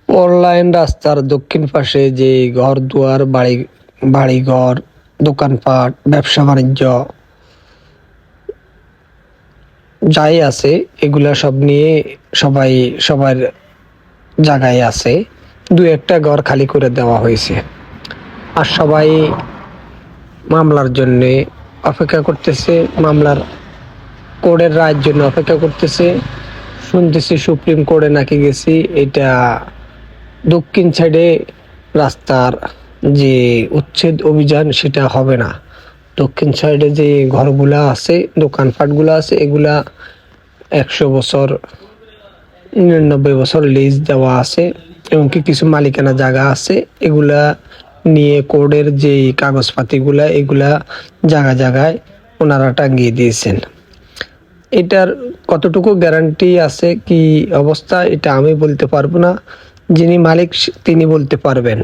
Online রাস্তার দক্ষিণ পাশে যে ঘর দুয়ার বাড়িঘর, দোকানপাট, ব্যবসা বাণিজ্য যাই আছে এগুলা সব নিয়ে সবাই সবার জায়গায় আছে। দু একটা ঘর খালি করে দেওয়া হয়েছে। আর সবাই মামলার জন্যে অপেক্ষা করতেছে, মামলার কোর্টের রায়ের জন্য অপেক্ষা করতেছে। শুনতেছি সুপ্রিম কোর্টে নাকি গেছি, এটা দক্ষিণ সাইডে রাস্তার যে উচ্ছেদ অভিযান সেটা হবে না। দক্ষিণ সাইডে যে ঘরগুলা আছে, দোকানপাটগুলো আছে, এগুলা 100 বছর 99 বছর লিজ দেওয়া আছে, এমনকি কিছু মালিকানা জায়গা আছে। এগুলা নিয়ে কোর্টের যে কাগজপাতিগুলা এগুলা জায়গায় ওনারা টাঙ্গিয়ে দিয়েছেন। এটার কতটুকু গ্যারান্টি আছে, কি অবস্থা, এটা আমি বলতে পারবো না। যিনি মালিক তিনি বলতে পারবেন।